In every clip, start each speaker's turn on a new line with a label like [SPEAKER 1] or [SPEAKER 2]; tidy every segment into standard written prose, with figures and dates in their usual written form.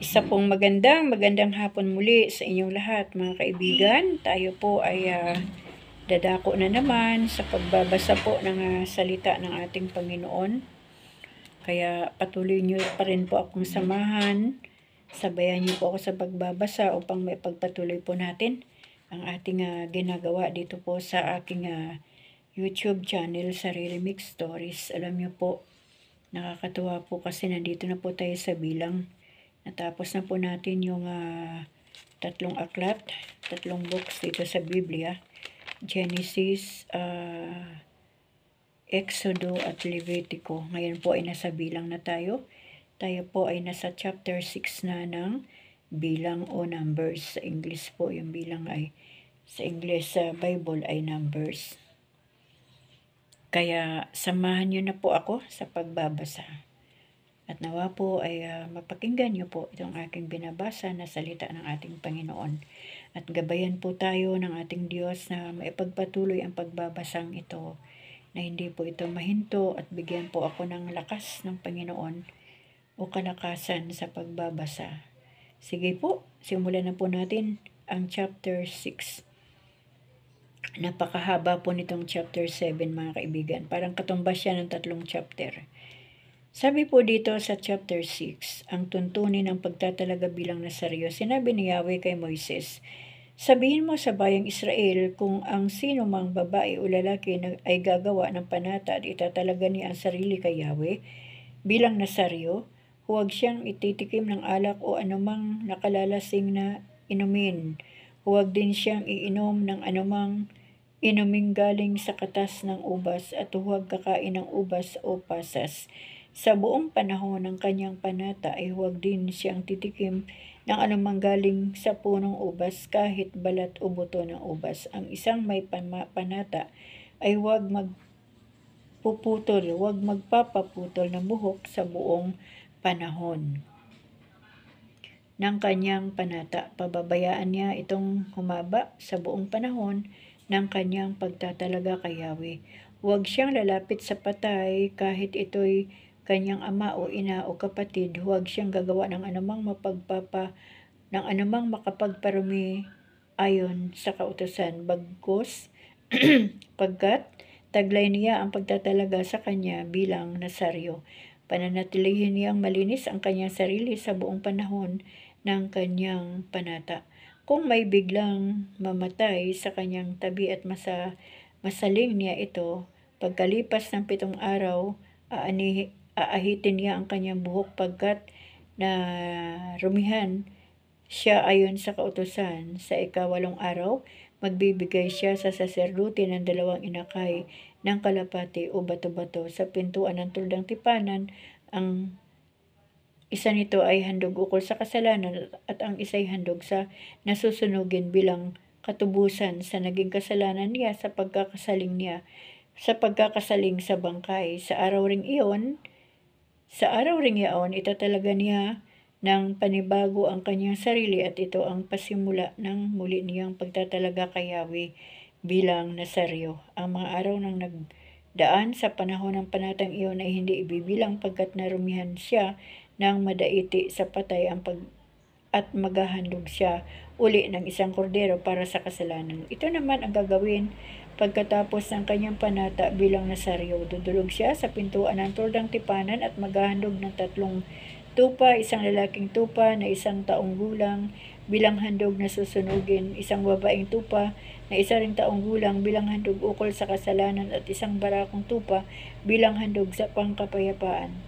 [SPEAKER 1] Isa pong magandang hapon muli sa inyong lahat mga kaibigan. Tayo po ay dadako na naman sa pagbabasa po ng salita ng ating Panginoon. Kaya patuloy niyo pa rin po akong samahan. Sabayan niyo po ako sa pagbabasa upang may pagpatuloy po natin ang ating ginagawa dito po sa aking YouTube channel, Sarili Mix Stories. Alam niyo po, nakakatuwa po kasi nandito na po tayo sa bilang. Natapos na po natin yung tatlong aklat, tatlong books dito sa Biblia. Genesis, Exodo at Levitico. Ngayon po ay nasa bilang na tayo. Tayo po ay nasa chapter 6 na ng bilang o numbers. Sa English po yung bilang ay, sa English sa Bible ay numbers. Kaya samahan niyo na po ako sa pagbabasa. At nawa po ay mapakinggan niyo po itong aking binabasa na salita ng ating Panginoon. At gabayan po tayo ng ating Diyos na maipagpatuloy ang pagbabasang ito, na hindi po ito mahinto, at bigyan po ako ng lakas ng Panginoon o kalakasan sa pagbabasa. Sige po, simulan na po natin ang chapter 6. Napakahaba po nitong chapter 7 mga kaibigan. Parang katumbas siya ng tatlong chapter. Sabi po dito sa chapter 6, ang tuntunin ng pagtatalaga bilang Nasaryo, sinabi ni Yahweh kay Moises, sabihin mo sa bayang Israel, kung ang sino mang babae o lalaki ay gagawa ng panata at itatalaga niya ang sarili kay Yahweh bilang Nasaryo, huwag siyang ititikim ng alak o anumang nakalalasing na inumin. Huwag din siyang iinom ng anumang inuming galing sa katas ng ubas, at huwag kakain ng ubas o pasas. Sa buong panahon ng kanyang panata ay huwag din siyang titikim ng anumang galing sa punong ubas, kahit balat o buto ng ubas. Ang isang may panata ay huwag magpapaputol ng buhok sa buong panahon ng kanyang panata. Pababayaan niya itong humaba sa buong panahon ng kanyang pagtatalaga kay Yahweh. Huwag siyang lalapit sa patay, kahit ito'y kanyang ama o ina o kapatid. Huwag siyang gagawa ng anumang makapagparumi ayon sa kautusan, bagkus pagkat taglay niya ang pagtatalaga sa kanya bilang Nasaryo. Pananatilihin niyang malinis ang kanyang sarili sa buong panahon ng kanyang panata. Kung may biglang mamatay sa kanyang tabi at masaling niya ito, pagkalipas ng 7 araw, aahitin niya ang kanyang buhok, pagkat na rumihan siya ayon sa kautusan. Sa 8 araw, magbibigay siya sa saserdote ng 2 inakay ng kalapati o bato-bato sa pintuan ng tuldang tipanan. Ang isa nito ay handog ukol sa kasalanan, at ang isa'y handog sa nasusunugin bilang katubusan sa naging kasalanan niya sa pagkakasaling sa bangkay. Sa araw ring iyon, itatalaga niya ng panibago ang kanyang sarili, at ito ang pasimula ng muli niyang pagtatalaga kay Yahweh bilang Nasaryo. Ang mga araw ng nagdaan sa panahon ng panatang iyon ay hindi ibibilang, pagkat narumihan siya ng madaiti sa patay at maghahandog siya uli ng isang kordero para sa kasalanan. Ito naman ang gagawin pagkatapos ng kanyang panata bilang Nasaryo. Dudulog siya sa pintuan ng tuldang tipanan at maghahandog ng 3 tupa, isang lalaking tupa na 1 taong gulang bilang handog na susunugin, isang babaeng tupa na 1 taong gulang bilang handog ukol sa kasalanan, at isang barakong tupa bilang handog sa pangkapayapaan.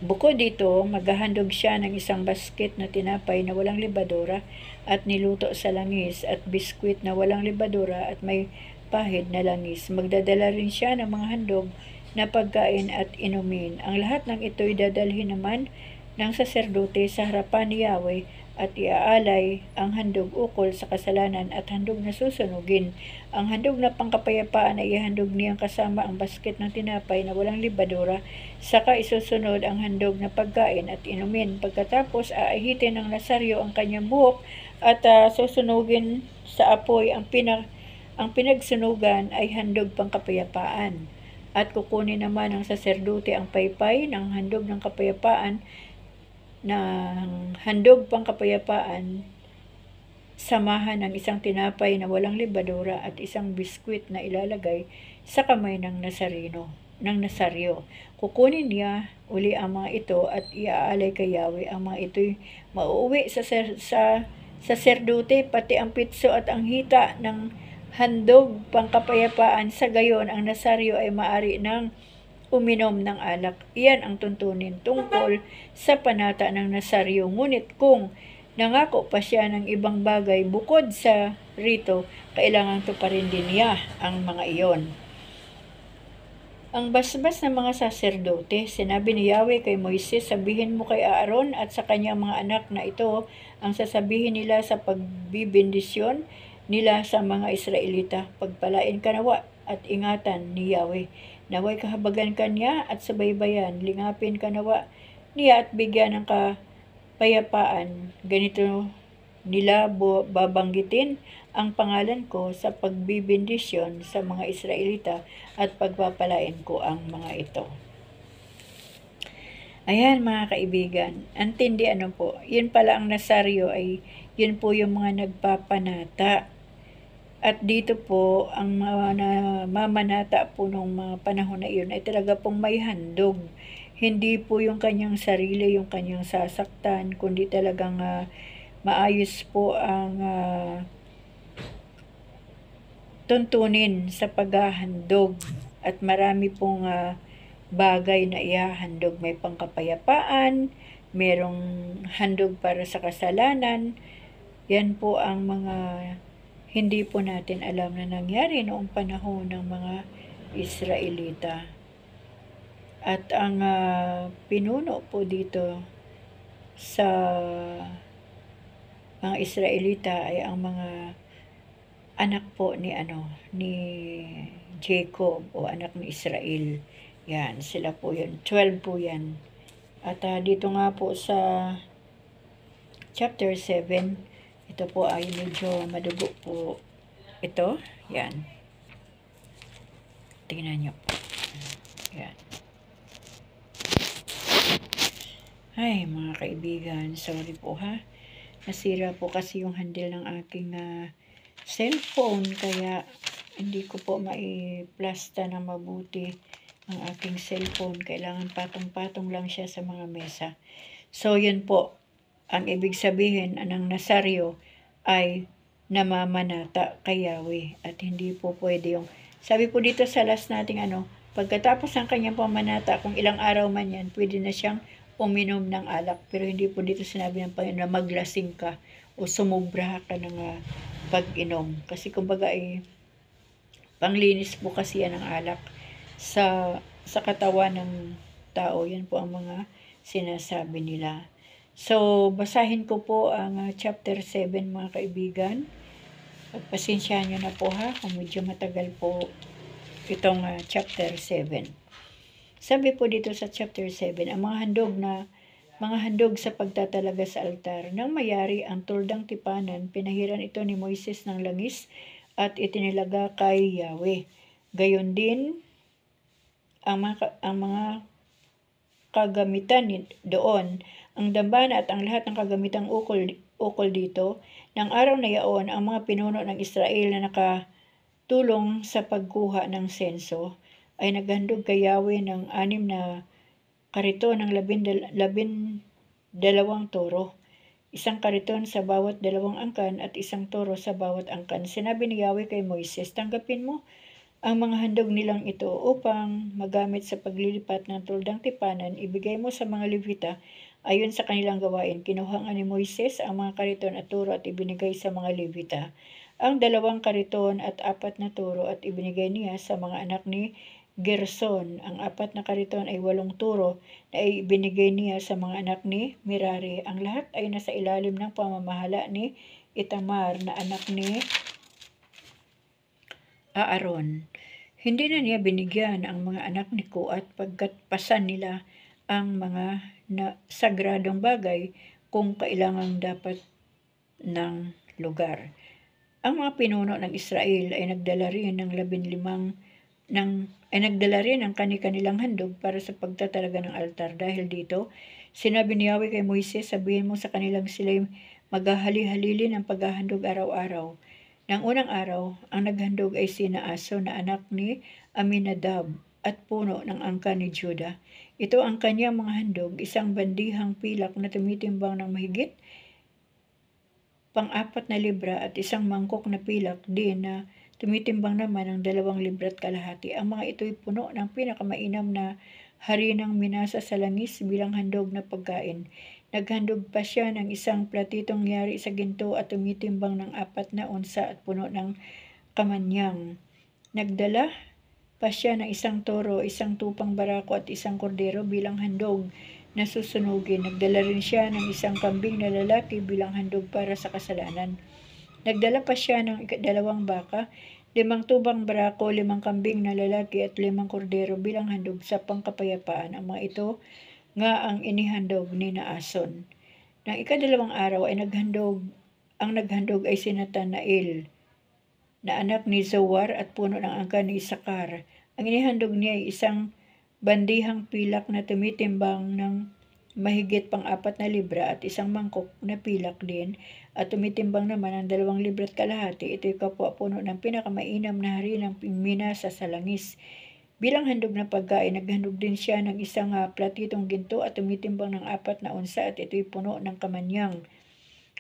[SPEAKER 1] Bukod dito, maghahandog siya ng 1 basket na tinapay na walang libadura at niluto sa langis, at biskwit na walang libadura at may pahid na langis. Magdadala rin siya ng mga handog na pagkain at inumin. Ang lahat ng ito'y dadalhin naman ng saserdote sa harapan ni Yahweh, at iaalay ang handog ukol sa kasalanan at handog na susunugin. Ang handog na pangkapayapaan ay ihandog niyang kasama ang basket ng tinapay na walang libadura, saka isusunod ang handog na pagkain at inumin. Pagkatapos, aahitin ng Nasaryo ang kanyang buhok at susunugin sa apoy. Ang pinagsunugan ay handog pangkapayapaan, at kukunin naman ng saserdote ang paypay ng handog ng kapayapaan ng handog pangkapayapaan, samahan ng isang tinapay na walang libadura at isang biskwit na ilalagay sa kamay ng Nasaryo. Kukunin niya uli ang mga ito at iaalay kay Yahweh. Ang mga ito'y mauuwi sa saserdote, pati ang pitso at ang hita ng handog pangkapayapaan. Sa gayon, ang Nasaryo ay maari ng uminom ng alak. Iyan ang tuntunin tungkol sa panata ng Nasaryo. Ngunit kung nangako pa siya ng ibang bagay bukod sa rito, kailangan tuparin din niya ang mga iyon. Ang basbas ng mga saserdote, sinabi ni Yahweh kay Moises, sabihin mo kay Aaron at sa kanyang mga anak na ito ang sasabihin nila sa pagbibindisyon nila sa mga Israelita. Pagpalain ka nawa at ingatan ni Yahweh. Naway kahabagan ka niya at subaybayan, lingapin ka nawa niya at bigyan ng kapayapaan. Ganito nila babanggitin ang pangalan ko sa pagbibindisyon sa mga Israelita at pagpapalain ko ang mga ito. Ayan mga kaibigan, antindi po, yun pala ang Nasaryo ay yun po yung mga nagpapanata. At dito po, ang mamanata po nung mga panahon na iyon ay talaga pong may handog. Hindi po yung kanyang sarili, yung kanyang sasaktan, kundi talagang maayos po ang tuntunin sa paghahandog. At marami pong bagay na ihahandog. May pangkapayapaan, merong handog para sa kasalanan. Yan po ang mga hindi po natin alam na nangyari noong panahon ng mga Israelita. At ang pinuno po dito sa mga Israelita ay ang mga anak po ni Jacob o anak ni Israel. Yan, sila po yun. 12 po yan. At dito nga po sa chapter 7, ito po ay medyo madugo po. Ito, yan. Tingnan nyo po. Yan. Ay, mga kaibigan, sorry po ha. Nasira po kasi yung handle ng aking cellphone, kaya hindi ko po maiplasta na mabuti ang aking cellphone. Kailangan patong-patong lang siya sa mga mesa. So, yun po. Ang ibig sabihin ng Nasaryo ay namamanata kay Yahweh at hindi po pwede yung, sabi po dito sa last nating pagkatapos ng kanyang pamanata, kung ilang araw man yan, pwede na siyang uminom ng alak. Pero hindi po dito sinabi ng Panginoon na maglasing ka o sumubra ka ng pag-inom. Kasi kumbaga panglinis po kasi yan ng alak sa katawan ng tao. Yan po ang mga sinasabi nila. So, basahin ko po ang chapter 7 mga kaibigan. Pagpasensyahan nyo na po ha, kung medyo matagal po itong chapter 7. Sabi po dito sa chapter 7, ang mga handog sa pagtatalaga sa altar. Nang mayari ang tuldang tipanan, pinahiran ito ni Moises ng langis at itinilaga kay Yahweh. Gayon din ang mga kagamitan doon, ang dambana at ang lahat ng kagamitang ukol dito. Nang araw na yaon, ang mga pinuno ng Israel na nakatulong sa pagkuha ng senso ay naghandog kay Yahweh ng 6 na kariton ng 12 toro. Isang kariton sa bawat 2 angkan at isang toro sa bawat angkan. Sinabi ni Yahweh kay Moises, tanggapin mo ang mga handog nilang ito upang magamit sa paglilipat ng tuldang tipanan. Ibigay mo sa mga Levita ayon sa kanilang gawain. Kinuha nga ni Moises ang mga kariton at turo at ibinigay sa mga Levita. Ang 2 kariton at 4 na turo at ibinigay niya sa mga anak ni Gerson. Ang 4 na kariton ay 8 turo na ibinigay niya sa mga anak ni Merari. Ang lahat ay nasa ilalim ng pamamahala ni Itamar na anak ni Aaron. Hindi na niya binigyan ang mga anak ni Koat pagkat pasan nila ang mga sagradong bagay kung kailangang dapat ng lugar. Ang mga pinuno ng Israel ay nagdala rin ng nagdala rin ng kanilang handog para sa pagtatalaga ng altar. Dahil dito, Sinabi ni Yahweh kay Moises, sabihin mo sa kanilang sila'y maghahali-halili ng paghahandog araw-araw. Nang unang araw, ang naghandog ay si Naason na anak ni Aminadab at puno ng angkan ni Juda. Ito ang kanyang mga handog, isang bandihang pilak na tumitimbang ng mahigit 4 libra at isang mangkok na pilak din na tumitimbang naman ng 2 libra at kalahati. Ang mga ito'y puno ng pinakamainam na harinang minasa sa langis bilang handog na pagkain. Naghandog pa siya ng isang platitong yari sa ginto at tumitimbang ng 4 na onsa at puno ng kamanyang. Nagdala pa siya ng isang toro, isang tupang barako at isang kordero bilang handog na susunugin. Nagdala rin siya ng isang kambing na lalaki bilang handog para sa kasalanan. Nagdala pa siya ng 2 baka, 5 tubang barako, 5 kambing na lalaki at 5 kordero bilang handog sa pangkapayapaan. Ang mga ito nga ang inihandog ni Naason. Nang 2 araw ay ang naghandog ay si Nathanael na anak ni Zoar at puno ng angkan ni Isakar. Ang inihandog niya ay isang bandihang pilak na tumitimbang ng mahigit 4 libra at isang mangkok na pilak din at tumitimbang naman ng 2 libra at kalahati. Ito'y kapwa puno ng pinakamainam na harinang minasa sa langis. Bilang handog na pagkain, naghandog din siya ng isang platitong ginto at tumitimbang ng 4 na onsa at ito'y puno ng kamanyang.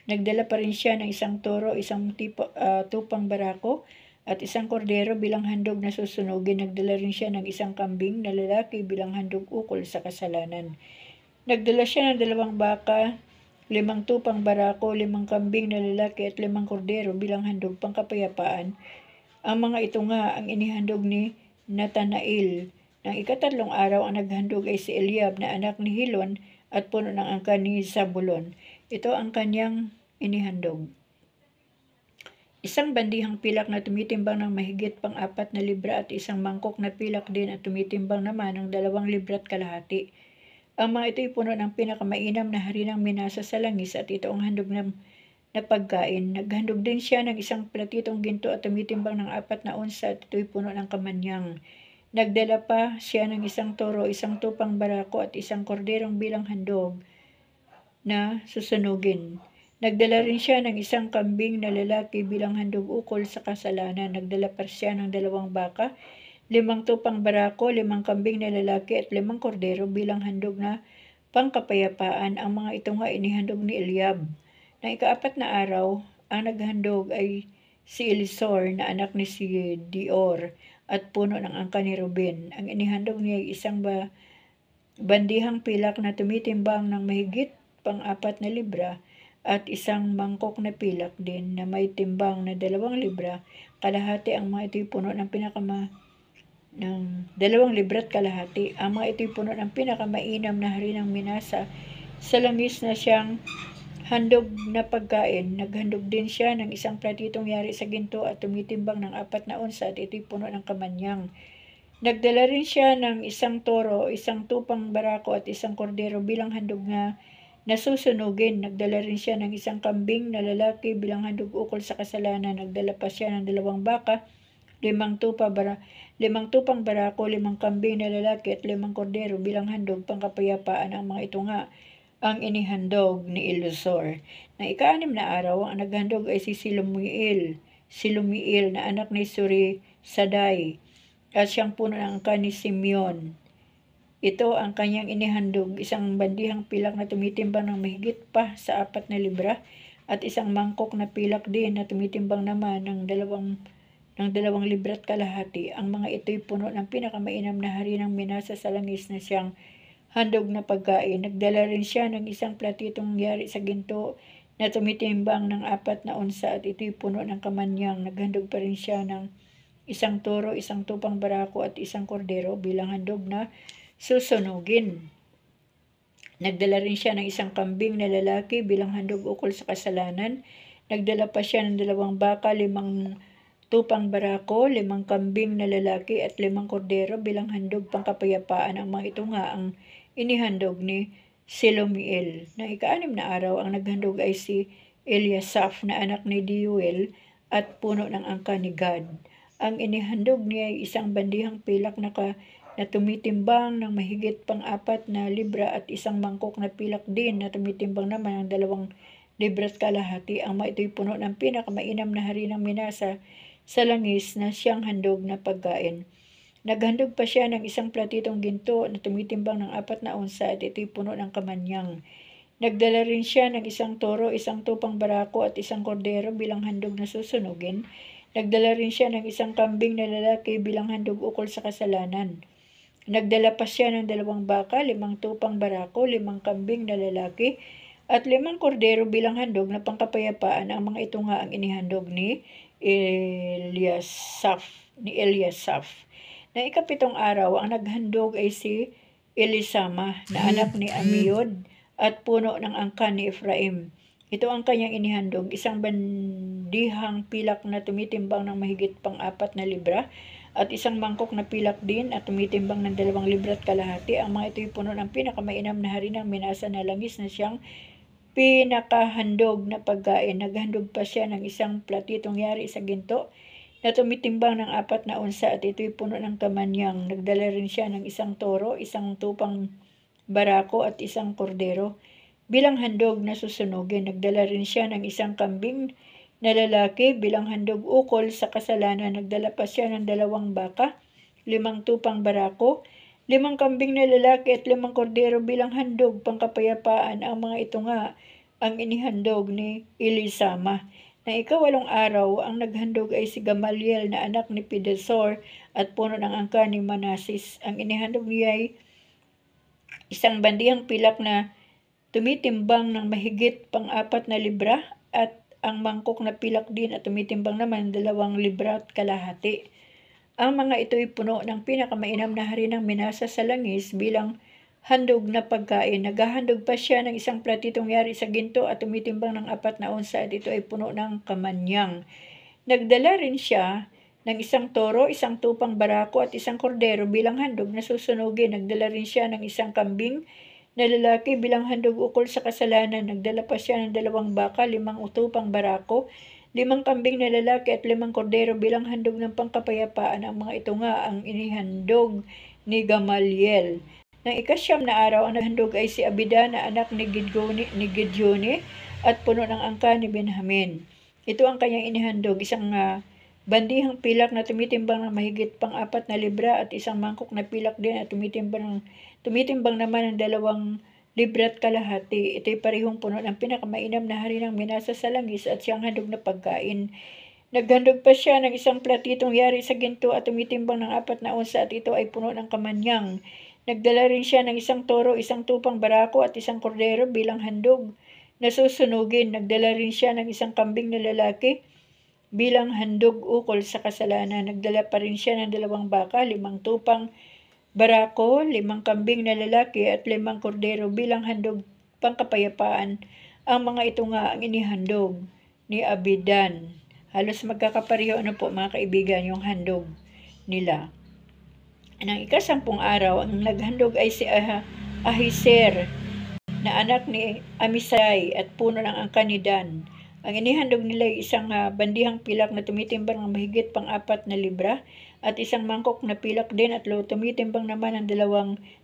[SPEAKER 1] Nagdala pa rin siya ng isang toro, isang tupang barako at isang kordero bilang handog na susunugin. Nagdala rin siya ng isang kambing na lalaki bilang handog ukol sa kasalanan. Nagdala siya ng 2 baka, 5 tupang barako, 5 kambing na lalaki at 5 kordero bilang handog pangkapayapaan. Ang mga ito nga ang inihandog ni Nathanael. Nang 3 araw, ang naghandog ay si Eliab na anak ni Hilon at puno ng angkan ni Zabulon. Ito ang kanyang inihandog. Isang bandihang pilak na tumitimbang ng mahigit 4 na libra at isang mangkok na pilak din at tumitimbang naman ng 2 libra at kalahati. Ang mga ito'y puno ng pinakamainam na harinang minasa sa langis at ito ang handog na pagkain. Naghandog din siya ng isang platitong ginto at tumitimbang ng 4 na onsa at ito'y puno ng kamanyang. Nagdala pa siya ng isang toro, isang tupang barako at isang korderong bilang handog na susunugin. Nagdala rin siya ng isang kambing na lalaki bilang handog ukol sa kasalanan. Nagdala pa siya ng 2 baka, 5 tupang barako, 5 kambing na lalaki at 5 kordero bilang handog na pangkapayapaan. Ang mga ito nga inihandog ni Eliab. Nang 4 na araw, ang naghandog ay si Elisor na anak ni si Dior at puno ng angkan ni Ruben. Ang inihandog niya ay isang bandihang pilak na tumitimbang ng mahigit 4 na libra at isang mangkok na pilak din na may timbang na 2 libra. Kalahati ang mga ito'y puno ng ng 2 libra at kalahati. Ang mga ito'y puno ng pinakamainam na harinang minasa sa langis na siyang handog na pagkain. Naghandog din siya ng isang platitong yari sa ginto at tumitimbang ng 4 na onsa at ito'y puno ng kamanyang. Nagdala rin siya ng isang toro, isang tupang barako at isang kordero bilang handog na nasusunugin. Nagdala rin siya ng isang kambing na lalaki bilang handog ukol sa kasalanan. Nagdala pa siya ng 2 baka, 5 tupang barako, 5 kambing na lalaki at 5 kordero bilang handog pangkapayapaan. Ang mga ito nga ang inihandog ni Elisor. Nang 6 na araw, ang naghandog ay si Silumiel na anak ni Surisadai at siyang puno ng angkan ni Simeon. Ito ang kanyang inihandog, isang bandihang pilak na tumitimbang ng mahigit pa sa 4 na libra at isang mangkok na pilak din na tumitimbang naman ng 2 libra at kalahati. Ang mga ito'y puno ng pinakamainam na harinang minasa sa langis na siyang handog na pagkain. Nagdala rin siya ng isang platitong yari sa ginto na tumitimbang ng 4 na onsa at ito'y puno ng kamanyang. Naghandog pa rin siya ng isang toro, isang tupang barako at isang kordero bilang handog na susunugin. Nagdala rin siya ng isang kambing na lalaki bilang handog ukol sa kasalanan. Nagdala pa siya ng 2 baka, 5 tupang barako, 5 kambing na lalaki at 5 kordero bilang handog pangkapayapaan. Ang mga ito nga ang inihandog ni Selumiel. Nang 6 na araw, ang naghandog ay si Eliasaph na anak ni Deuel at puno ng angkan ni Gad. Ang inihandog niya ay isang bandihang pilak na na tumitimbang ng mahigit pang-4 na libra at isang mangkok na pilak din na tumitimbang naman ng 2 libra at kalahati. Ang mga ito'y puno ng pinakamainam na harinang minasa sa langis na siyang handog na pagkain. Naghandog pa siya ng isang platitong ginto na tumitimbang ng 4 na unsa at ito'y puno ng kamanyang. Nagdala rin siya ng isang toro, isang tupang barako at isang kordero bilang handog na susunugin. Nagdala rin siya ng isang kambing na lalaki bilang handog ukol sa kasalanan. Nagdala pa siya ng 2 baka, 5 tupang barako, 5 kambing na lalaki, at 5 kordero bilang handog na pangkapayapaan. Ang mga ito nga ang inihandog ni Eliasaph. Na ika-7 araw, ang naghandog ay si Elisama na anak ni Amiud at puno ng angkan ni Ephraim. Ito ang kanyang inihandog, isang bandihang pilak na tumitimbang ng mahigit pang-4 na libra at isang mangkok na pilak din at tumitimbang ng 2 libra at kalahati. Ang mga ito'y puno ng pinakamainam na harinang minasa na langis na siyang pinakahandog na pagkain. Naghandog pa siya ng isang platitong yari sa ginto na tumitimbang ng 4 na unsa at ito'y puno ng kamanyang. Nagdala rin siya ng isang toro, isang tupang barako at isang kordero bilang handog na susunugin. Nagdala rin siya ng isang kambing na lalaki bilang handog ukol sa kasalanan. Nagdala pa siya ng 2 baka, 5 tupang barako, 5 kambing na lalaki at 5 kordero bilang handog pangkapayapaan. Ang mga ito nga ang inihandog ni Elisama. Na ika-8 araw, ang naghandog ay si Gamaliel na anak ni Pedasur at puno ng angkan ni Manasis. Ang inihandog niya ay isang bandihang pilak na tumitimbang ng mahigit pang-4 na libra at ang mangkok na pilak din at tumitimbang naman 2 libra at kalahati. Ang mga ito'y puno ng pinakamainam na harinang minasa sa langis bilang handog na pagkain. Naghahandog pa siya ng isang platitong yari sa ginto at tumitimbang ng 4 na unsa at ito ay puno ng kamanyang. Nagdala rin siya ng isang toro, isang tupang barako at isang kordero bilang handog na susunugin. Nagdala rin siya ng isang kambing na lalaki bilang handog ukol sa kasalanan. Nagdala pa siya ng 2 baka, 5 tupang barako, 5 kambing na lalaki at 5 kordero bilang handog ng pangkapayapaan. Ang mga ito nga ang inihandog ni Gamaliel. Nang ika-9 na araw, ang naghandog ay si Abidan na anak ni Gideoni at puno ng angkan ni Benjamin. Ito ang kanyang inihandog, isang bandihang pilak na tumitimbang ng mahigit pang-4 na libra at isang mangkok na pilak din at tumitimbang naman ng 2 libra at kalahati. Ito'y parehong puno ng pinakamainam na harinang minasa sa langis at siyang handog na pagkain. Naghandog pa siya ng isang platitong yari sa ginto at tumitimbang ng 4 na unsa at ito ay puno ng kamanyang. Nagdala rin siya ng isang toro, isang tupang barako at isang kordero bilang handog na susunugin. Nagdala rin siya ng isang kambing na lalaki bilang handog ukol sa kasalanan. Nagdala pa rin siya ng 2 baka, 5 tupang barako, 5 kambing na lalaki at 5 kordero bilang handog pangkapayapaan. Ang mga ito nga ang inihandog ni Abidan. Halos magkakapareho po mga kaibigan yung handog nila. Nang ika-10 araw, ang naghandog ay si Ahiser na anak ni Amisai at puno ng angkan ni Dan. Ang inihandog nila ay isang bandihang pilak na tumitimbang ng mahigit pang-4 na libra at isang mangkok na pilak din at tumitimbang naman ng 2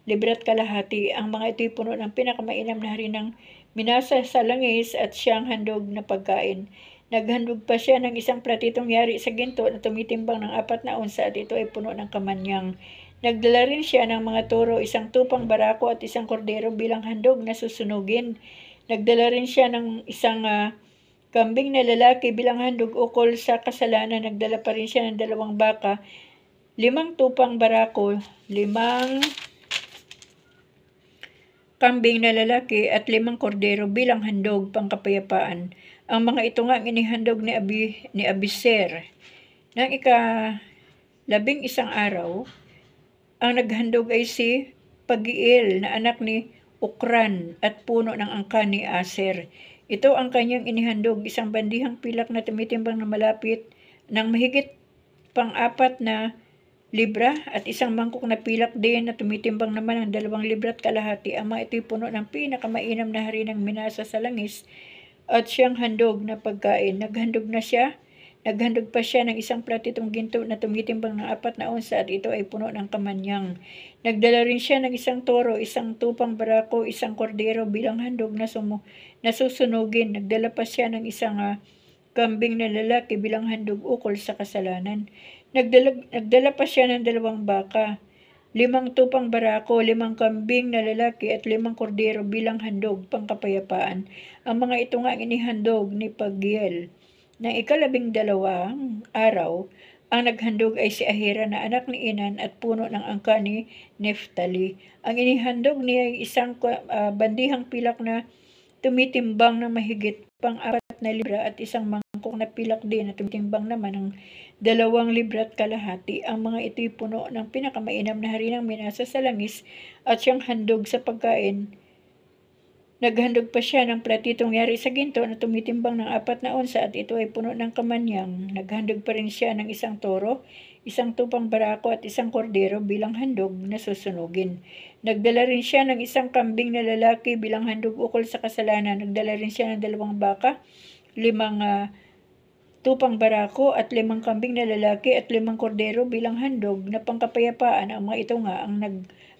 [SPEAKER 1] libra at kalahati. Ang mga ito'y puno ng pinakamainam na harinang minasa sa langis at siyang handog na pagkain. Naghandog pa siya ng isang platitong yari sa ginto na tumitimbang ng 4 na unsa at ito ay puno ng kamanyang. Nagdala rin siya ng mga toro, isang tupang barako at isang kordero bilang handog na susunugin. Nagdala rin siya ng isang kambing na lalaki bilang handog ukol sa kasalanan. Nagdala pa rin siya ng 2 baka, 5 tupang barako, 5 kambing na lalaki at 5 kordero bilang handog pangkapayapaan. Ang mga ito nga ang inihandog ni Abiser. Nang ika-11 araw, ang naghandog ay si Pagiel na anak ni Ukran at puno ng angkan ni Aser. Ito ang kanyang inihandog, isang bandihang pilak na tumitimbang na malapit ng mahigit pang-4 na libra at isang mangkok na pilak din na tumitimbang naman ng 2 libra at kalahati. Ang mga ito'y puno ng pinakamainam na harinang minasa sa langis at siyang handog na pagkain. Naghandog na siya Naghandog pa siya ng isang platitong ginto na tumitimbang ng 4 na onsa at ito ay puno ng kamanyang. Nagdala rin siya ng isang toro, isang tupang barako, isang kordero bilang handog na susunugin. Nagdala pa siya ng isang kambing na lalaki bilang handog ukol sa kasalanan. Nagdala pa siya ng 2 baka, 5 tupang barako, 5 kambing na lalaki at 5 kordero bilang handog pangkapayapaan. Ang mga ito nga inihandog ni Pagiel. Nang 12 araw, ang naghandog ay si Ahira na anak ni Inan at puno ng angka ni Neftali. Ang inihandog niya ay isang bandihang pilak na tumitimbang ng mahigit pang 4 na libra at isang mangkok na pilak din na tumitimbang naman ng 2 libra at kalahati. Ang mga ito'y puno ng pinakamainam na harinang minasa sa langis at siyang handog sa pagkain. Naghandog pa siya ng platitong yari sa ginto na tumitimbang ng 4 na onsa at ito ay puno ng kamanyang. Naghandog pa rin siya ng isang toro, isang tupang barako at isang kordero bilang handog na susunugin. Nagdala rin siya ng isang kambing na lalaki bilang handog ukol sa kasalanan. Nagdala rin siya ng 2 baka, 5 tupang barako at 5 kambing na lalaki at 5 kordero bilang handog na pangkapayapaan. Ang mga ito nga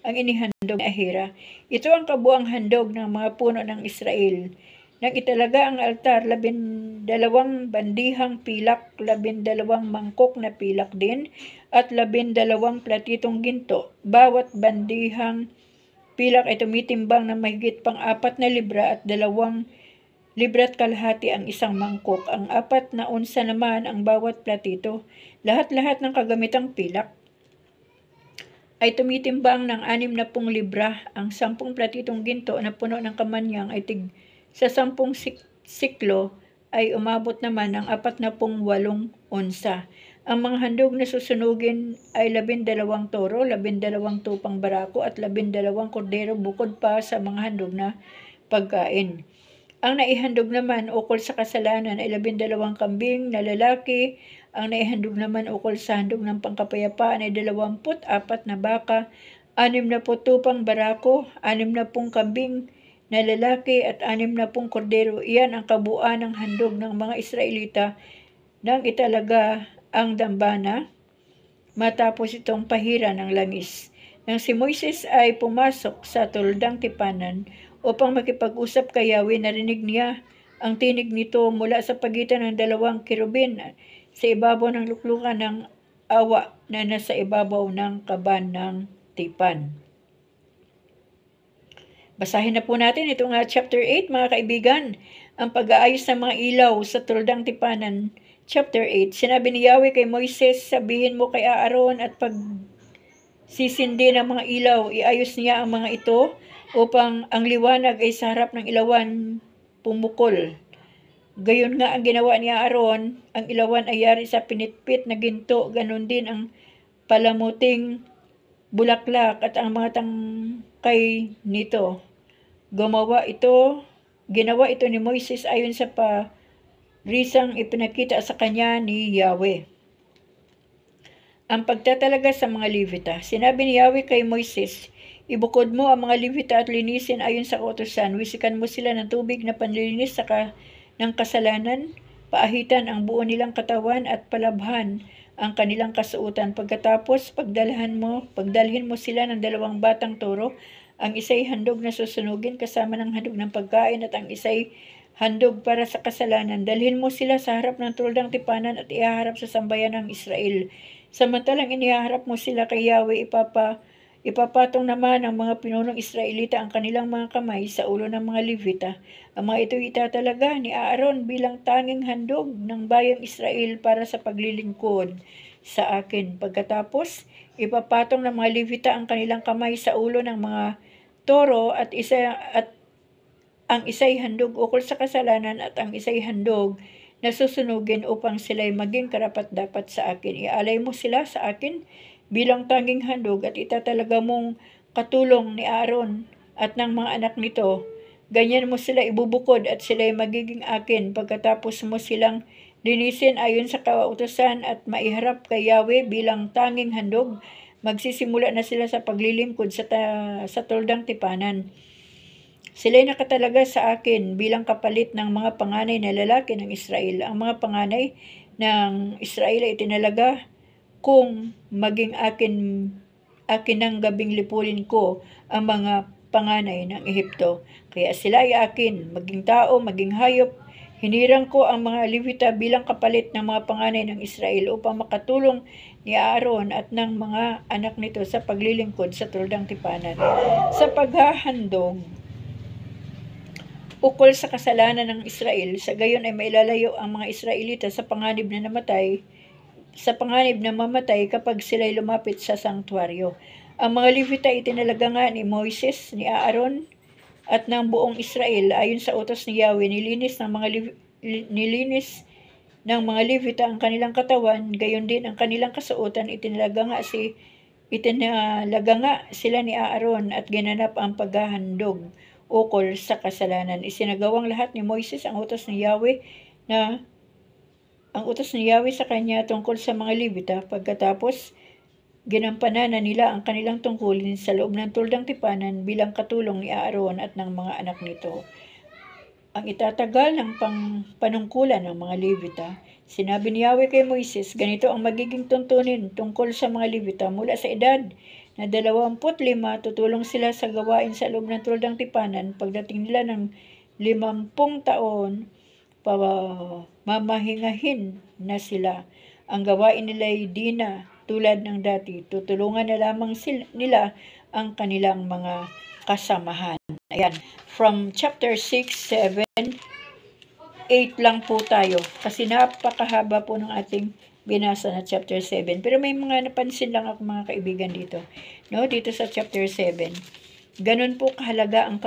[SPEAKER 1] ang inihandog ni Ahira. Ito ang kabuang handog ng mga puno ng Israel. Nang italaga ang altar, 12 bandihang pilak, 12 mangkok na pilak din, at 12 platitong ginto. Bawat bandihang pilak ay tumitimbang ng mahigit pang 4 na libra at 2 libra at kalahati ang isang mangkok. Ang 4 na onsa naman ang bawat platito. Lahat-lahat ng kagamitang pilak ay tumitimbang ng 60 libra. Ang 10 platitong ginto na puno ng kamanyang ay sa 10 siklo ay umabot naman ng 48 onsa. Ang mga handog na susunugin ay 12 toro, 12 tupang barako at 12 kordero bukod pa sa mga handog na pagkain. Ang naihandog naman ukol sa kasalanan ay 12 kambing na lalaki. Ang naihandog naman ukol sa handog ng pangkapayapaan ay 24 na baka, 60 tupang barako, 60 kambing na lalaki at 60 kordero. Iyan ang kabuuan ng handog ng mga Israelita nang italaga ang dambana matapos itong pahira ng langis. Nang si Moises ay pumasok sa tuldang tipanan upang makipag-usap kay Yahweh, narinig niya ang tinig nito mula sa pagitan ng 2 kerubin sa ibabaw ng luklukan ng awa na nasa ibabaw ng kaban ng tipan. Basahin na po natin itong chapter 8, mga kaibigan. Ang pag-aayos ng mga ilaw sa tuldang tipanan. Chapter 8. Sinabi ni Yahweh kay Moises, sabihin mo kay Aaron at pag sisindi ng mga ilaw, iayos niya ang mga ito upang ang liwanag ay sa harap ng ilawan pumukol. Gayon nga ang ginawa ni Aaron, ang ilawan ay yari sa pinitpit na ginto, ganon din ang palamuting bulaklak at ang mga tangkay nito. Ginawa ito ni Moises ayon sa parisang ipinakita sa kanya ni Yahweh. Ang pagtatalaga sa mga Levita. Sinabi ni Yahweh kay Moises, ibukod mo ang mga Levita at linisin ayon sa kautusan. Wisikan mo sila ng tubig na panlilinis ng kasalanan, paahitan ang buo nilang katawan at palabhan ang kanilang kasuotan. Pagkatapos, pagdalhin mo sila ng 2 batang toro, ang isa'y handog na susunugin kasama ng handog ng pagkain at ang isa'y handog para sa kasalanan. Dalhin mo sila sa harap ng tuldang tipanan at ihaharap sa sambayan ng Israel. Samantalang inihaharap mo sila kay Yahweh, ipapatong naman ng mga pinunong Israelita ang kanilang mga kamay sa ulo ng mga Levita. Ang mga ito itatalaga ni Aaron bilang tanging handog ng bayang Israel para sa paglilingkod sa akin. Pagkatapos, ipapatong ng mga Levita ang kanilang kamay sa ulo ng mga toro at ang isa'y handog ukol sa kasalanan at ang isa'y handog na susunugin upang sila'y maging karapat-dapat sa akin. Ialay mo sila sa akin bilang tanging handog at itatalaga mong katulong ni Aaron at ng mga anak nito. Ganyan mo sila ibubukod at sila'y magiging akin. Pagkatapos mo silang linisin ayon sa kautusan at maiharap kay Yahweh bilang tanging handog, magsisimula na sila sa paglilingkod sa tuldang tipanan. Sila'y nakatalaga sa akin bilang kapalit ng mga panganay na lalaki ng Israel. Ang mga panganay ng Israel ay itinalaga kung maging akin ng gabing lipulin ko ang mga panganay ng Ehipto. Kaya sila ay akin, maging tao, maging hayop. Hinirang ko ang mga Levita bilang kapalit ng mga panganay ng Israel upang makatulong ni Aaron at ng mga anak nito sa paglilingkod sa tuldang tipanan. Sa paghahandog ukol sa kasalanan ng Israel, sa gayon ay mailalayo ang mga Israelita sa panganib na mamatay kapag sila'y lumapit sa sanktuaryo. Ang mga Levita itinalaga nga ni Moises, ni Aaron, at ng buong Israel ayon sa utos ni Yahweh. Nilinis ng mga Levita ang kanilang katawan, gayon din ang kanilang kasuotan. Itinalaga nga sila ni Aaron at ginanap ang paghahandog ukol sa kasalanan. Isinagawang lahat ni Moises ang utos ni Yahweh sa kanya tungkol sa mga Levita. Pagkatapos, ginampanan na nila ang kanilang tungkulin sa loob ng tuldang tipanan bilang katulong ni Aaron at ng mga anak nito. Ang itatagal ng panungkulan ng mga Levita. Sinabi ni Yahweh kay Moises, ganito ang magiging tuntunin tungkol sa mga Levita. Mula sa edad na 25, tutulong sila sa gawain sa loob ng tuldang tipanan. Pagdating nila ng 50 taon, mamahingahin na sila. Ang gawain nila ay di na tulad ng dati. Tutulungan na lamang nila ang kanilang mga kasamahan. Ayan, from chapter 6, 7, 8 lang po tayo. Kasi napakahaba po ng ating binasa na chapter 7. Pero may mga napansin lang ako mga kaibigan dito. No, dito sa chapter 7. Ganun po kahalaga ang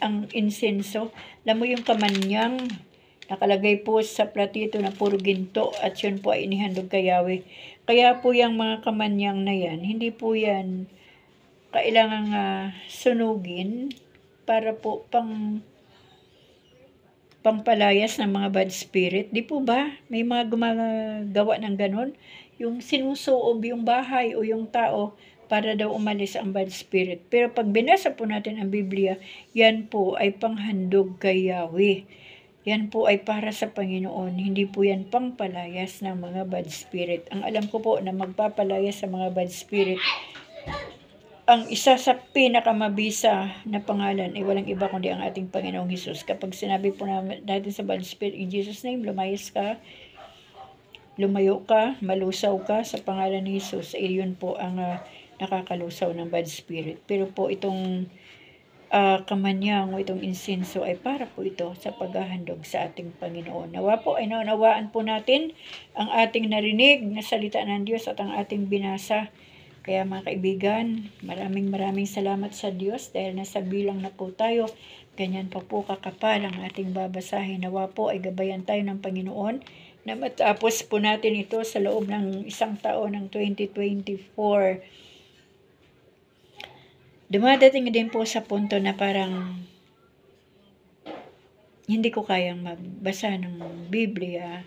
[SPEAKER 1] ang insenso. Alam mo yung kamanyang nakalagay po sa platito na puro ginto at yun po ay inihandog kay Yahweh. Kaya po yung mga kamanyang na yan, hindi po yan kailangang sunugin para po pangpalayas ng mga bad spirit. Di po ba? May mga gumagawa ng ganun. Yung sinusuob yung bahay o yung tao para daw umalis ang bad spirit. Pero pag binasa po natin ang Biblia, yan po ay panghandog kay Yahweh. Yan po ay para sa Panginoon. Hindi po yan pangpalayas ng mga bad spirit. Ang alam ko po na magpapalayas sa mga bad spirit, ang isa sa pinakamabisa na pangalan ay walang iba kundi ang ating Panginoong Hesus. Kapag sinabi po natin sa bad spirit, in Jesus' name, lumayo ka, malusaw ka sa pangalan ni Hesus. Iyon po ang nakakalusaw ng bad spirit. Pero po itong kamanyang o itong insenso ay para po ito sa paghahandog sa ating Panginoon. Nawa po ay naunawaan po natin ang ating narinig na salita ng Diyos at ang ating binasa. Kaya mga kaibigan, maraming salamat sa Diyos dahil nasa bilang na po tayo. Ganyan pa po kakapal ang ating babasahin. Nawa po ay gabayan tayo ng Panginoon na matapos po natin ito sa loob ng isang taon ng 2024. Dumadating din po sa punto na parang hindi ko kayang magbasa ng Biblia.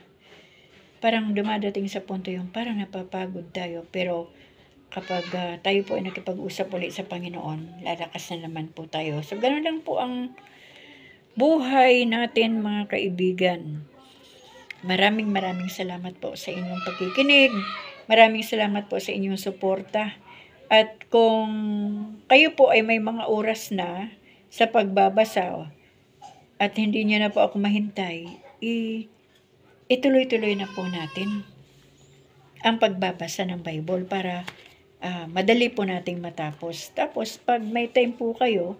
[SPEAKER 1] Parang dumadating sa punto yung parang napapagod tayo. Pero kapag tayo po ay nakipag-usap ulit sa Panginoon, lalakas na naman po tayo. So, ganoon lang po ang buhay natin mga kaibigan. Maraming salamat po sa inyong pagkikinig. Maraming salamat po sa inyong suporta. At kung kayo po ay may mga oras na sa pagbabasa at hindi niyo na po ako mahintay, ituloy-tuloy na po natin ang pagbabasa ng Bible para madali po nating matapos. Tapos, pag may time po kayo,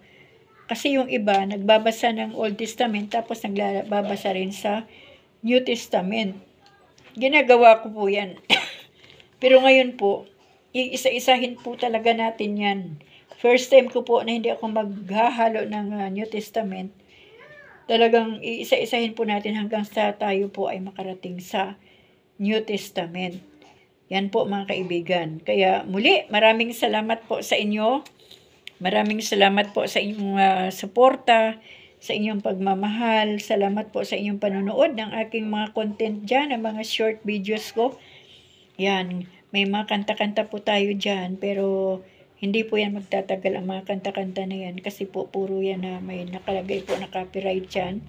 [SPEAKER 1] kasi yung iba, nagbabasa ng Old Testament, tapos nagbabasa rin sa New Testament. Ginagawa ko po yan. Pero ngayon po, iisa-isahin po talaga natin yan. First time ko po na hindi ako maghahalo ng New Testament. Talagang iisa-isahin po natin hanggang sa tayo po ay makarating sa New Testament. Yan po mga kaibigan. Kaya muli, maraming salamat po sa inyo. Maraming salamat po sa inyong suporta, sa inyong pagmamahal. Salamat po sa inyong panonood ng aking mga content dyan, ang mga short videos ko. Yan, may mga kanta-kanta po tayo dyan, pero hindi po yan magtatagal ang mga kanta-kanta na yan kasi po puro yan na may nakalagay po na copyright dyan.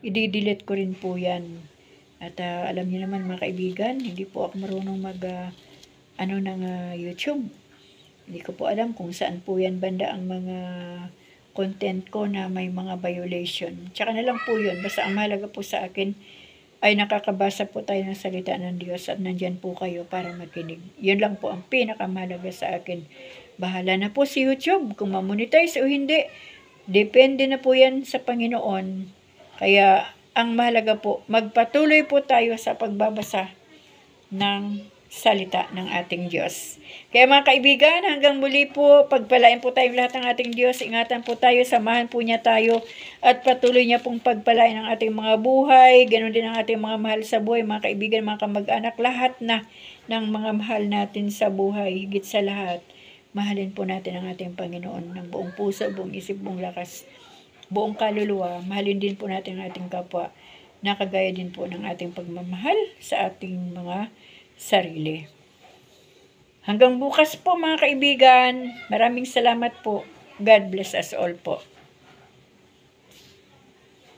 [SPEAKER 1] I-delete ko rin po yan. At alam niyo naman mga kaibigan, hindi po ako marunong YouTube. Hindi ko po alam kung saan po yan banda ang mga content ko na may mga violation. Tsaka na lang po yun. Basta ang mahalaga po sa akin ay nakakabasa po tayo ng salita ng Diyos at nandyan po kayo para makinig. Yun lang po ang pinakamahalaga sa akin. Bahala na po si YouTube kung mamonetize o hindi. Depende na po yan sa Panginoon. Kaya ang mahalaga po, magpatuloy po tayo sa pagbabasa ng salita ng ating Diyos. Kaya mga kaibigan, hanggang muli po, pagpalain po tayong lahat ng ating Diyos. Ingatan po tayo, samahan po niya tayo at patuloy niya pong pagpalain ang ating mga buhay. Ganon din ang ating mga mahal sa buhay, mga kaibigan, mga kamag-anak, lahat na ng mga mahal natin sa buhay. Higit sa lahat, mahalin po natin ang ating Panginoon ng buong puso, buong isip, buong lakas, buong kaluluwa. Mahalin din po natin ang ating kapwa. Nakagaya din po ng ating pagmamahal sa ating mga sarili. Hanggang bukas po mga kaibigan. Maraming salamat po. God bless us all po.